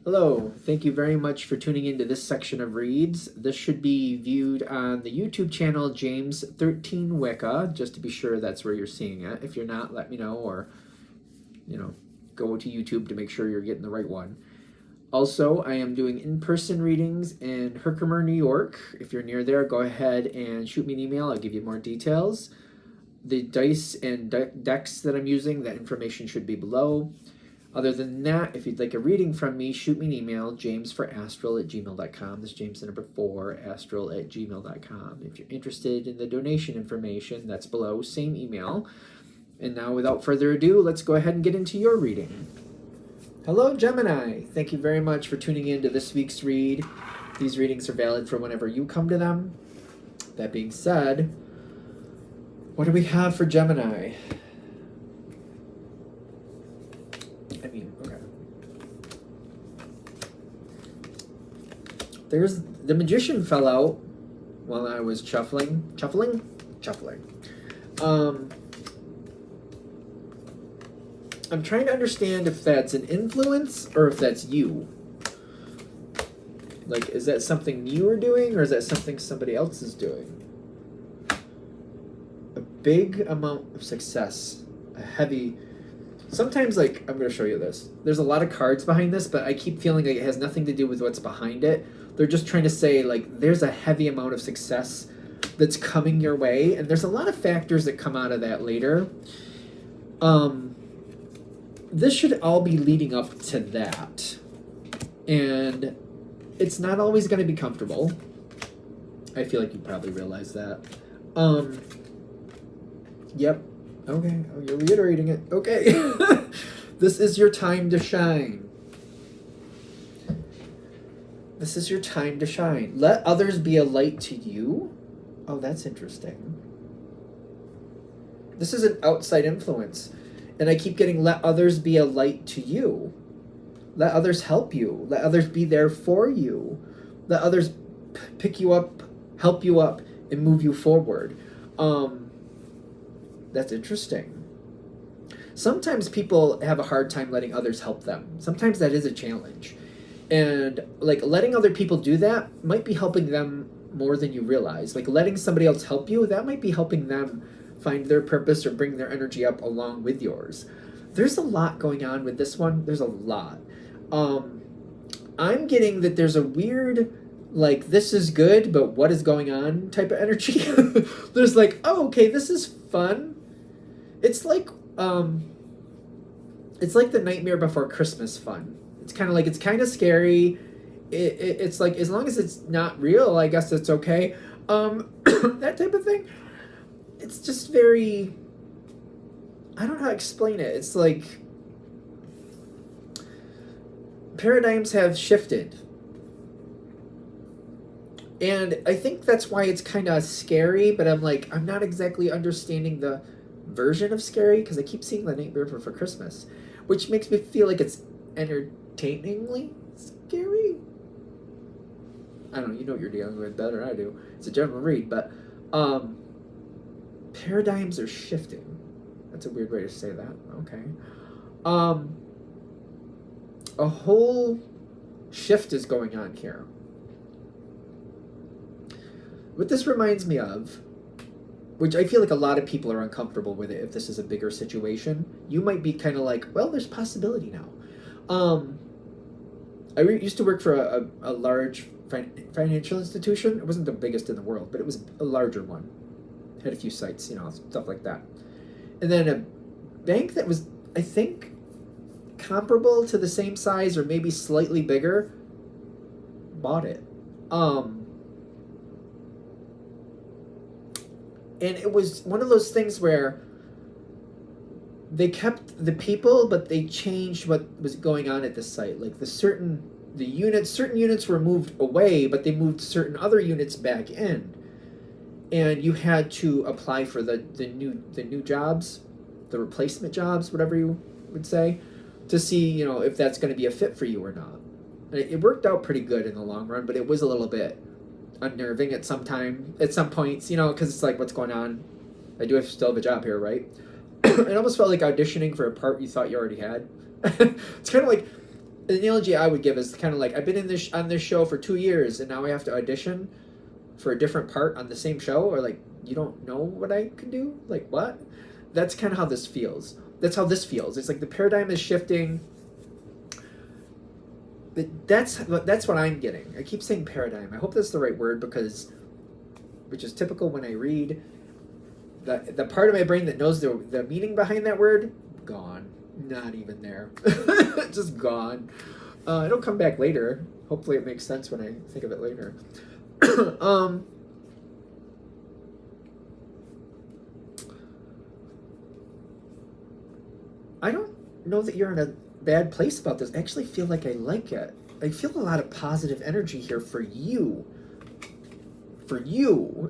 Hello, thank you very much for tuning into this section of reads. This should be viewed on the YouTube channel James13 Wicca, just to be sure that's where you're seeing it. If you're not, let me know, or, go to YouTube to make sure you're getting the right one. Also, I am doing in-person readings in Herkimer, New York. If you're near there, go ahead and shoot me an email. I'll give you more details. The dice and decks that I'm using, that information should be below. Other than that, if you'd like a reading from me, shoot me an email, jamesforastral@gmail.com. That's James the number 4, astral@gmail.com. If you're interested in the donation information, that's below, same email. And now, without further ado, let's go ahead and get into your reading. Hello, Gemini. Thank you very much for tuning in to this week's read. These readings are valid for whenever you come to them. That being said, what do we have for Gemini? There's the Magician fell out while I was shuffling. I'm trying to understand if that's an influence or if that's you. Like, is that something you are doing or is that something somebody else is doing? A big amount of success. A heavy... Sometimes, like, I'm going to show you this. There's a lot of cards behind this, but I keep feeling like it has nothing to do with what's behind it. They're just trying to say, like, there's a heavy amount of success that's coming your way, and there's a lot of factors that come out of that later. This should all be leading up to that. And it's not always going to be comfortable. I feel like you probably realize that. Yep. Okay. Oh, you're reiterating it. Okay. This is your time to shine. This is your time to shine. Let others be a light to you. Oh, that's interesting. This is an outside influence. And I keep getting let others be a light to you. Let others help you. Let others be there for you. Let others pick you up, help you up, and move you forward. That's interesting. Sometimes people have a hard time letting others help them. Sometimes that is a challenge. And, like, letting other people do that might be helping them more than you realize. Like, letting somebody else help you, that might be helping them find their purpose or bring their energy up along with yours. There's a lot going on with this one. There's a lot. I'm getting that there's a weird, like, this is good, but what is going on type of energy. There's like, oh, okay, this is fun. It's like the Nightmare Before Christmas fun. It's kind of like, it's kind of scary. It's like, as long as it's not real, I guess it's okay. That type of thing. It's just very, I don't know how to explain it. It's like, paradigms have shifted. And I think that's why it's kind of scary, but I'm like, I'm not exactly understanding the version of scary, because I keep seeing The Nightmare Before Christmas, which makes me feel like it's entertainingly scary. I don't know, you know what you're dealing with better than I do. It's a general read, but paradigms are shifting. That's a weird way to say that. Okay. A whole shift is going on here. What this reminds me of, which I feel like a lot of people are uncomfortable with it if this is a bigger situation, you might be kind of like, well, there's possibility now. I used to work for a large financial institution. It wasn't the biggest in the world, but it was a larger one. Had a few sites, stuff like that. And then a bank that was, I think, comparable to the same size or maybe slightly bigger bought it. And it was one of those things where they kept the people, but they changed what was going on at the site. Like certain units were moved away, but they moved certain other units back in. And you had to apply for the new jobs, the replacement jobs, whatever you would say, to see, if that's going to be a fit for you or not. And it worked out pretty good in the long run, but it was a little bit unnerving at some points, because it's like, what's going on? I do still have a job here, right? It almost felt like auditioning for a part you thought you already had. It's kind of like, the analogy I would give is kind of like, I've been in this on this show for 2 years, and now I have to audition for a different part on the same show, or like, you don't know what I can do? Like, what? That's kind of how this feels. That's how this feels. It's like the paradigm is shifting. That's what I'm getting. I keep saying paradigm. I hope that's the right word, because, which is typical when I read, the part of my brain that knows the meaning behind that word, gone. Not even there. Just gone. It'll come back later. Hopefully it makes sense when I think of it later. I don't know that you're in a bad place about this. I actually feel like I like it. I feel a lot of positive energy here for you. For you.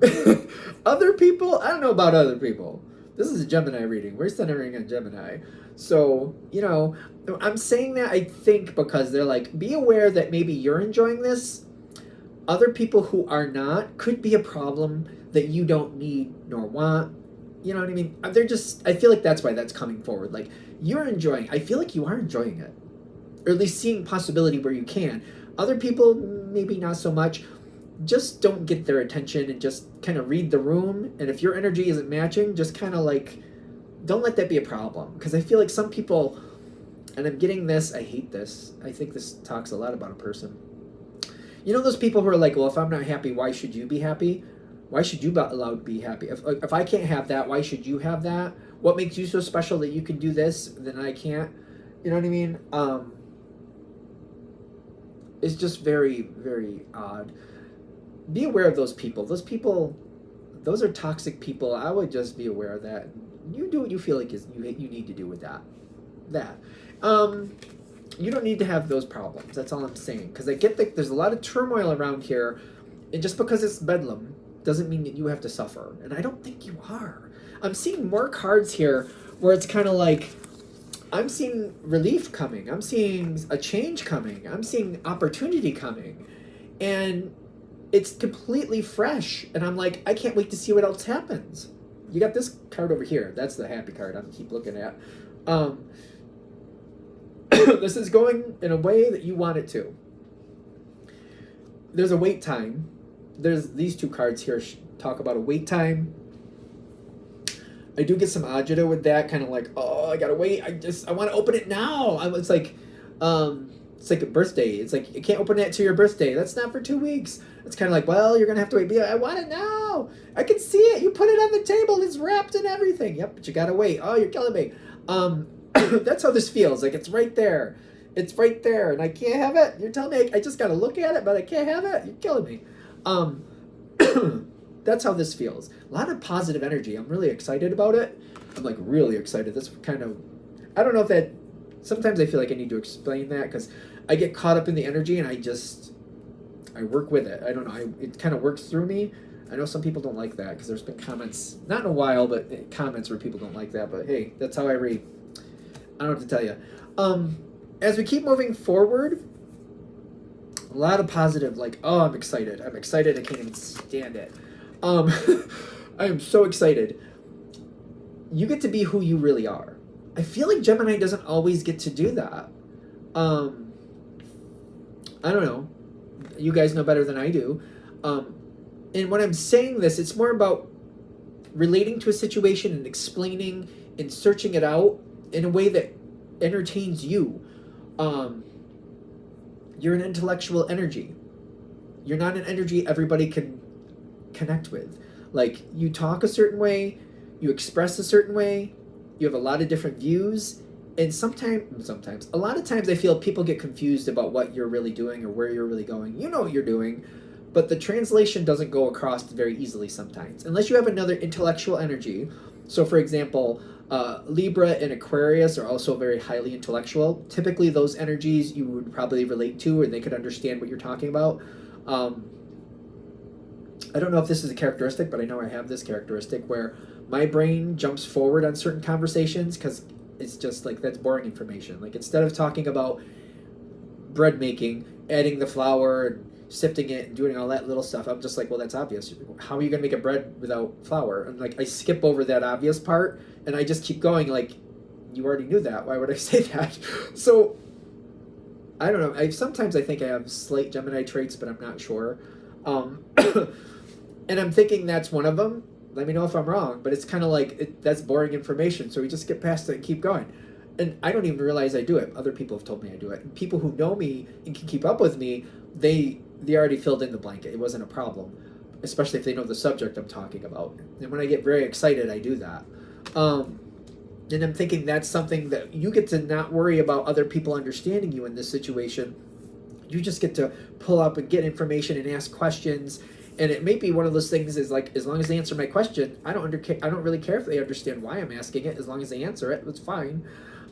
Other people, I don't know about other people. This is a Gemini reading. We're centering on Gemini. So, you know, I'm saying that, I think, because they're like, be aware that maybe you're enjoying this. Other people who are not could be a problem that you don't need nor want. You know what I mean? They're just, I feel like that's why that's coming forward. Like, you're enjoying, I feel like you are enjoying it. Or at least seeing possibility where you can. Other people, maybe not so much. Just don't get their attention and just kind of read the room. And if your energy isn't matching, just kind of like, don't let that be a problem. Because I feel like some people, and I'm getting this, I hate this. I think this talks a lot about a person. You know those people who are like, well, if I'm not happy, why should you be happy? Why should you be allowed to be happy? If I can't have that, why should you have that? What makes you so special that you can do this, then I can't? You know what I mean? It's just very, very odd. Be aware of those people. Those are toxic people. I would just be aware of that. You do what you feel like you need to do with that. You don't need to have those problems. That's all I'm saying. Because I get that there's a lot of turmoil around here, and just because it's bedlam doesn't mean that you have to suffer. And I don't think you are. I'm seeing more cards here where it's kind of like, I'm seeing relief coming. I'm seeing a change coming. I'm seeing opportunity coming. And it's completely fresh. And I'm like, I can't wait to see what else happens. You got this card over here. That's the happy card I'm keep looking at. This is going in a way that you want it to. There's a wait time. There's these two cards here talk about a wait time. I do get some agita with that, kind of like, oh, I gotta wait. I want to open it now. It's like a birthday. It's like, you can't open it to your birthday. That's not for 2 weeks. It's kind of like, well, you're gonna have to wait. I want it now. I can see it. You put it on the table. It's wrapped and everything. Yep, but you gotta wait. Oh, you're killing me. That's how this feels. Like, it's right there. It's right there, and I can't have it. You're telling me I just gotta look at it, but I can't have it. You're killing me. That's how this feels. A lot of positive energy. I'm really excited about it. I'm like really excited. This kind of, I don't know if that, sometimes I feel like I need to explain that because I get caught up in the energy and I work with it. I don't know. It kind of works through me. I know some people don't like that because there's been comments, not in a while, but comments where people don't like that. But hey, that's how I read. I don't know what to tell you. As we keep moving forward, a lot of positive, like, oh, I'm excited. I can't even stand it. I am so excited. You get to be who you really are. I feel like Gemini doesn't always get to do that. I don't know. You guys know better than I do. And when I'm saying this, it's more about relating to a situation and explaining and searching it out in a way that entertains you. You're an intellectual energy. You're not an energy everybody can connect with. Like, you talk a certain way, you express a certain way, you have a lot of different views, and sometimes, a lot of times I feel people get confused about what you're really doing or where you're really going. You know what you're doing, but the translation doesn't go across very easily sometimes, unless you have another intellectual energy. So for example, Libra and Aquarius are also very highly intellectual. Typically those energies you would probably relate to, or they could understand what you're talking about. I don't know if this is a characteristic, but I know I have this characteristic where my brain jumps forward on certain conversations because it's just like, that's boring information. Like, instead of talking about bread making, adding the flour and sifting it and doing all that little stuff, I'm just like, well, that's obvious. How are you going to make a bread without flour? And like, I skip over that obvious part and I just keep going like, you already knew that. Why would I say that? So I don't know. Sometimes I think I have slight Gemini traits, but I'm not sure. Um, and I'm thinking that's one of them. Let me know if I'm wrong, but it's kind of like that's boring information, so we just get past it and keep going. And I don't even realize I do it. Other people have told me I do it. And people who know me and can keep up with me, they already filled in the blanket. It wasn't a problem, especially if they know the subject I'm talking about. And when I get very excited, I do that. And I'm thinking that's something that you get to not worry about other people understanding you in this situation. You just get to pull up and get information and ask questions. And it may be one of those things is like, as long as they answer my question, I don't really care if they understand why I'm asking it. As long as they answer it, it's fine.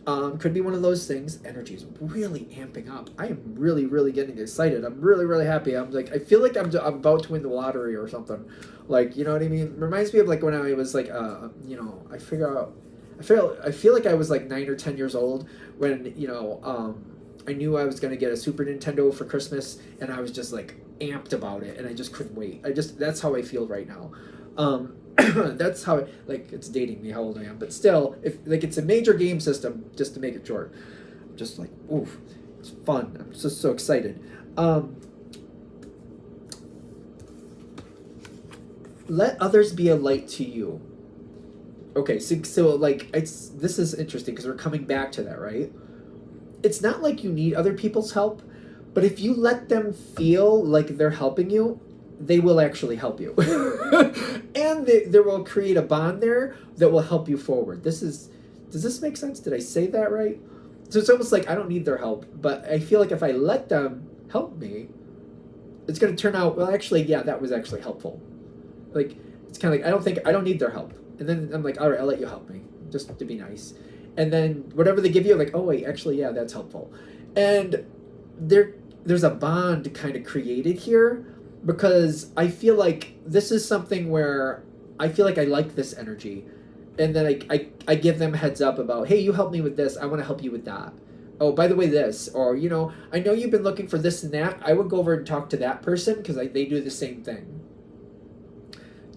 Could be one of those things. Energy is really amping up. I am really, really getting excited. I'm really, really happy. I'm like, I feel like I'm about to win the lottery or something. Like, you know what I mean? Reminds me of like when I was like, you know, I feel like I was like 9 or 10 years old when, you know, I knew I was going to get a Super Nintendo for Christmas, and I was just like amped about it, and I just couldn't wait. That's how I feel right now. That's how, like, it's dating me how old I am, but still, if like it's a major game system, just to make it short, I'm just like, oof, it's fun. I'm just so excited. Let others be a light to you. Okay, so like this is interesting because we're coming back to that, right? It's not like you need other people's help, but if you let them feel like they're helping you, they will actually help you. And there will create a bond there that will help you forward. Does this make sense? Did I say that right? So it's almost like I don't need their help, but I feel like if I let them help me, it's going to turn out, well, actually, yeah, that was actually helpful. Like, it's kind of like, I don't need their help. And then I'm like, all right, I'll let you help me, just to be nice. And then whatever they give you, I'm like, oh, wait, actually, yeah, that's helpful. And there's a bond kind of created here, because I feel like this is something where I feel like I like this energy. And then I give them a heads up about, hey, you help me with this. I want to help you with that. Oh, by the way, this. Or, you know, I know you've been looking for this and that. I would go over and talk to that person because they do the same thing.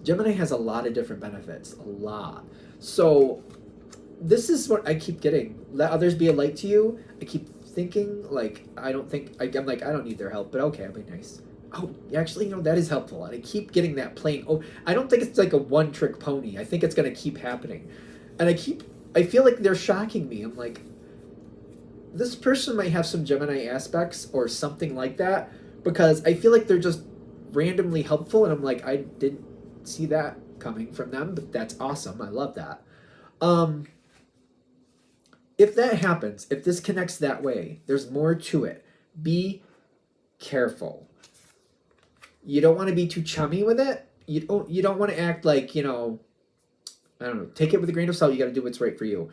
Gemini has a lot of different benefits. A lot. So this is what I keep getting. Let others be a light to you. I keep thinking, like, I'm like, I don't need their help, but okay, I'll be nice. Oh, actually, you know, that is helpful. And I keep getting that playing. Oh, I don't think it's like a one-trick pony. I think it's going to keep happening. And I feel like they're shocking me. I'm like, this person might have some Gemini aspects or something like that, because I feel like they're just randomly helpful. And I'm like, I didn't see that coming from them, but that's awesome. I love that. If that happens, if this connects that way, there's more to it. Be careful. You don't want to be too chummy with it. You don't want to act like, you know, I don't know, take it with a grain of salt. You got to do what's right for you.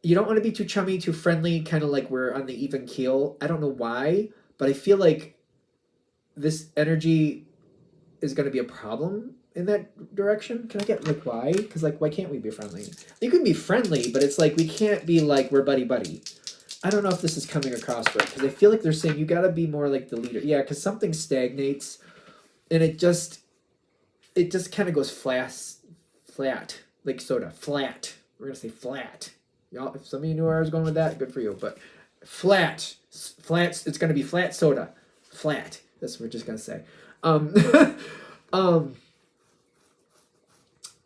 You don't want to be too chummy, too friendly, kind of like we're on the even keel. I don't know why, but I feel like this energy is going to be a problem in that direction. Can I get like why? Because like, why can't we be friendly? You can be friendly, but it's like we can't be like we're buddy. I don't know if this is coming across right, because I feel like they're saying you got to be more like the leader. Yeah, because something stagnates, and it just kind of goes flat, like soda, flat. We're gonna say flat. Y'all, if some of you knew where I was going with that, good for you. But flat. It's gonna be flat soda, flat. That's what we're just gonna say.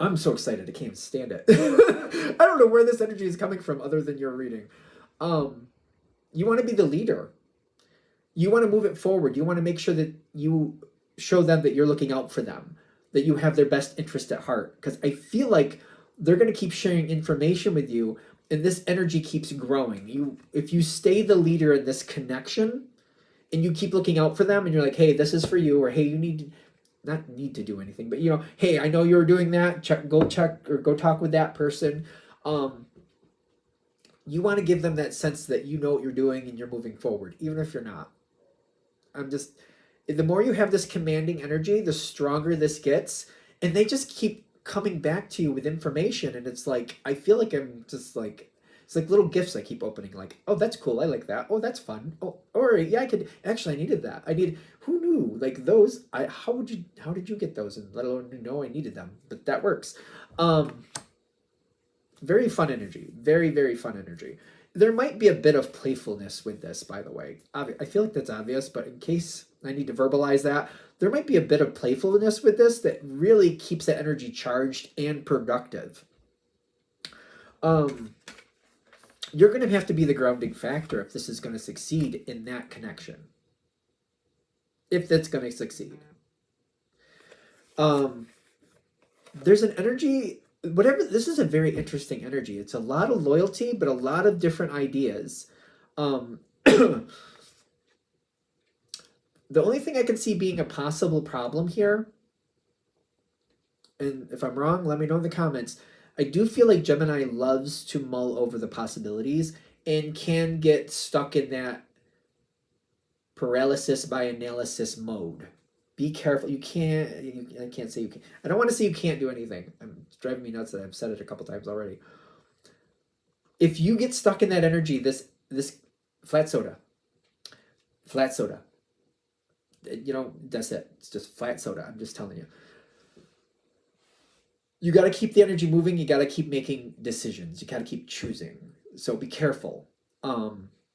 I'm so excited. I can't even stand it. I don't know where this energy is coming from other than your reading. You want to be the leader. You want to move it forward. You want to make sure that you show them that you're looking out for them, that you have their best interest at heart. Because I feel like they're going to keep sharing information with you, and this energy keeps growing. If you stay the leader in this connection, and you keep looking out for them, and you're like, hey, this is for you, or hey, you not need to do anything, but you know, hey, I know you're doing that. Go talk with that person. You want to give them that sense that you know what you're doing and you're moving forward, even if you're not. The more you have this commanding energy, the stronger this gets, and they just keep coming back to you with information, and it's like, I feel like I'm just like, it's like little gifts I keep opening, like, oh, that's cool, I like that, oh, that's fun, oh, or yeah, I needed that, who knew, like those, how did you get those, and let alone know I needed them, but that works. Very fun energy, very, very fun energy. There might be a bit of playfulness with this, by the way. I feel like that's obvious, but in case I need to verbalize that, there might be a bit of playfulness with this that really keeps the energy charged and productive. You're going to have to be the grounding factor if this is going to succeed in that connection. If that's going to succeed. There's an energy, whatever, this is a very interesting energy. It's a lot of loyalty, but a lot of different ideas. The only thing I can see being a possible problem here, and if I'm wrong, let me know in the comments, I do feel like Gemini loves to mull over the possibilities and can get stuck in that paralysis by analysis mode. Be careful. I can't say you can. I don't want to say you can't do anything. It's driving me nuts that I've said it a couple times already. If you get stuck in that energy, this flat soda, that's it. It's just flat soda. I'm just telling you. You got to keep the energy moving. You got to keep making decisions. You got to keep choosing. So be careful.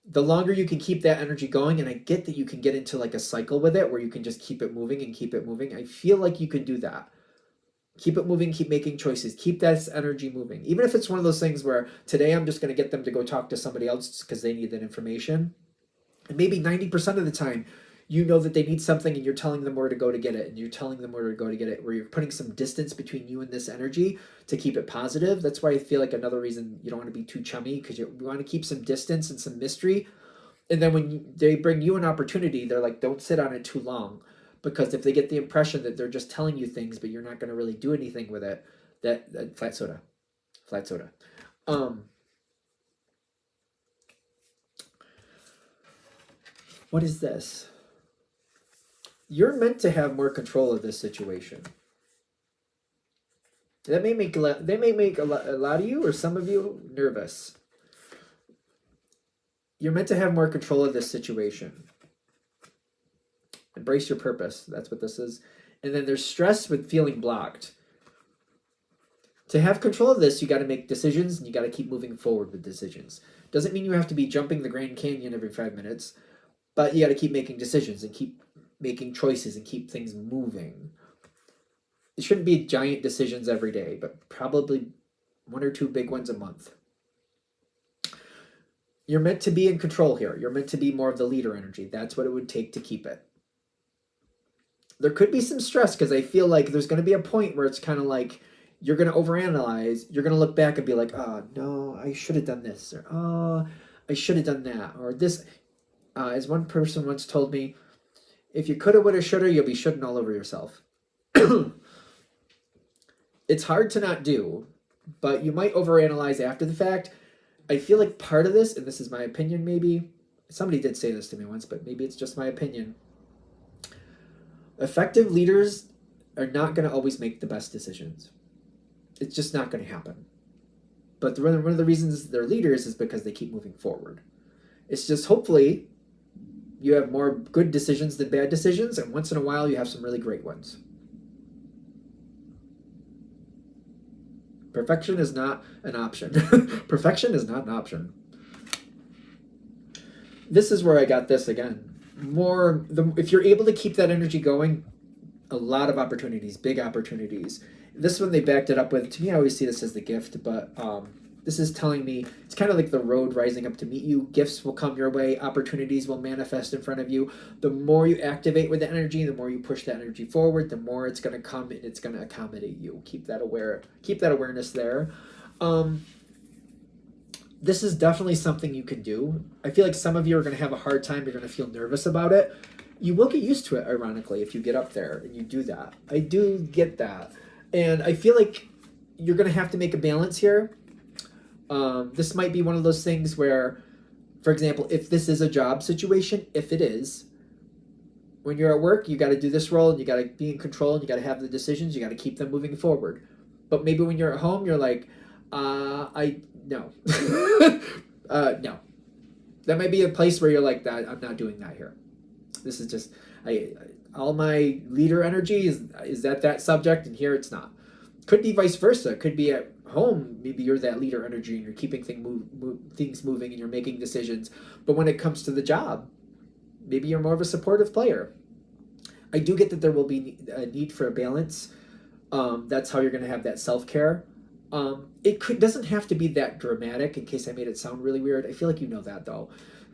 The longer you can keep that energy going, and I get that you can get into like a cycle with it where you can just keep it moving and keep it moving. I feel like you can do that. Keep it moving, keep making choices, keep that energy moving. Even if it's one of those things where today I'm just going to get them to go talk to somebody else because they need that information. And maybe 90% of the time, you know that they need something and you're telling them where to go to get it, and you're telling them where to go to get it, where you're putting some distance between you and this energy to keep it positive. That's why I feel like another reason you don't want to be too chummy, because you want to keep some distance and some mystery. And then when they bring you an opportunity, they're like, don't sit on it too long, because if they get the impression that they're just telling you things but you're not going to really do anything with it, that flat soda. What is this? You're meant to have more control of this situation. That may make a lot of you, or some of you, nervous. You're meant to have more control of this situation. Embrace your purpose. That's what this is. And then there's stress with feeling blocked. To have control of this, you got to make decisions, and you got to keep moving forward with decisions. Doesn't mean you have to be jumping the Grand Canyon every 5 minutes, but you got to keep making decisions and keep making choices and keep things moving. It shouldn't be giant decisions every day, but probably 1 or 2 big ones a month. You're meant to be in control here. You're meant to be more of the leader energy. That's what it would take to keep it. There could be some stress, because I feel like there's going to be a point where it's kind of like you're going to overanalyze. You're going to look back and be like, oh, no, I should have done this. Or, oh, I should have done that. Or this. As one person once told me, if you coulda, woulda, shoulda, you'll be shoulding all over yourself. It's hard to not do, but you might overanalyze after the fact. I feel like part of this, and this is my opinion maybe, somebody did say this to me once, but maybe it's just my opinion. Effective leaders are not going to always make the best decisions. It's just not going to happen. But one of the reasons they're leaders is because they keep moving forward. It's just hopefully you have more good decisions than bad decisions, and once in a while you have some really great ones. Perfection is not an option. Perfection is not an option. This is where I got this again. If you're able to keep that energy going, a lot of opportunities, big opportunities. This one they backed it up with, to me I always see this as the gift, but this is telling me it's kind of like the road rising up to meet you. Gifts will come your way. Opportunities will manifest in front of you. The more you activate with the energy, the more you push that energy forward, the more it's going to come and it's going to accommodate you. Keep that awareness there. This is definitely something you can do. I feel like some of you are going to have a hard time. You're going to feel nervous about it. You will get used to it, ironically, if you get up there and you do that. I do get that. And I feel like you're going to have to make a balance here. This might be one of those things where, for example, if this is a job situation, if it is, when you're at work, you got to do this role, and you got to be in control, and you got to have the decisions, you got to keep them moving forward. But maybe when you're at home, you're like, no. No. That might be a place where you're like, that I'm not doing that here. This is just, all my leader energy is that subject, and here it's not. Could be vice versa. Could be at home, maybe you're that leader energy and you're keeping things moving and you're making decisions. But when it comes to the job, maybe you're more of a supportive player. I do get that there will be a need for a balance. That's how you're going to have that self-care. Doesn't have to be that dramatic, in case I made it sound really weird. I feel like you know that, though.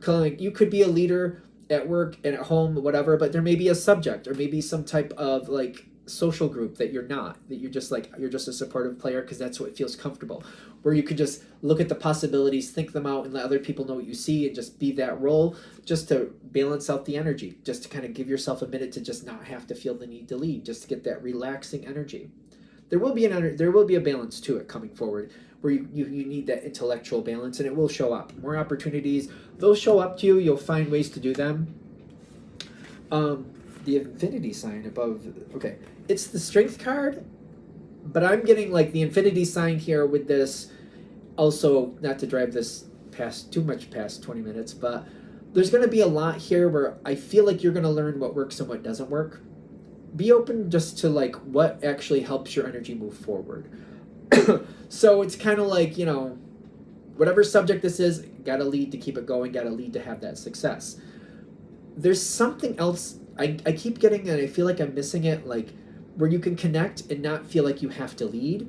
Like, you could be a leader at work and at home, whatever, but there may be a subject or maybe some type of like social group that you're not, that you're just a supportive player because that's what feels comfortable, where you could just look at the possibilities, think them out, and let other people know what you see, and just be that role, just to balance out the energy, just to kind of give yourself a minute to just not have to feel the need to lead, just to get that relaxing energy. There will be a balance to it coming forward, where you need that intellectual balance, and it will show up. More opportunities, they'll show up to you. You'll find ways to do them. The infinity sign above, okay, it's the strength card, but I'm getting like the infinity sign here with this. Also, not to drive this too much past 20 minutes, but there's going to be a lot here where I feel like you're going to learn what works and what doesn't work. Be open just to like what actually helps your energy move forward. So it's kind of like, whatever subject this is, gotta lead to keep it going, gotta lead to have that success. There's something else I keep getting, and I feel like I'm missing it, like where you can connect and not feel like you have to lead,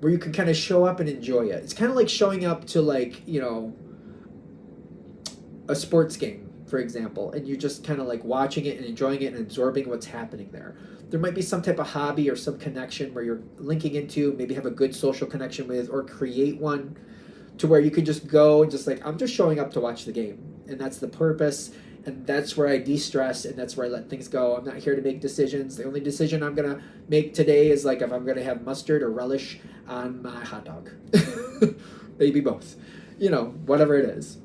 where you can kind of show up and enjoy it. It's kind of like showing up to like, a sports game, for example, and you're just kind of like watching it and enjoying it and absorbing what's happening there. There might be some type of hobby or some connection where you're linking into, maybe have a good social connection with, or create one to where you could just go and just like, I'm just showing up to watch the game. And that's the purpose. And that's where I de-stress, and that's where I let things go. I'm not here to make decisions. The only decision I'm going to make today is like if I'm going to have mustard or relish on my hot dog. Maybe both. Whatever it is.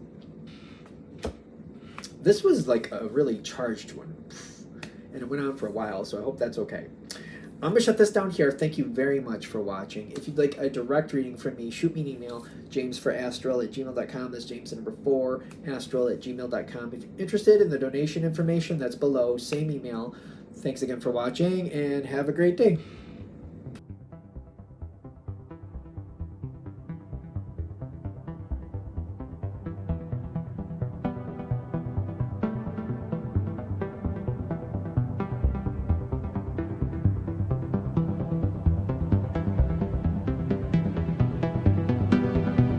This was like a really charged one, and it went on for a while, so I hope that's okay. I'm going to shut this down here. Thank you very much for watching. If you'd like a direct reading from me, shoot me an email, jamesforastral@gmail.com. That's James the number 4, astral@gmail.com. If you're interested in the donation information, that's below. Same email. Thanks again for watching, and have a great day.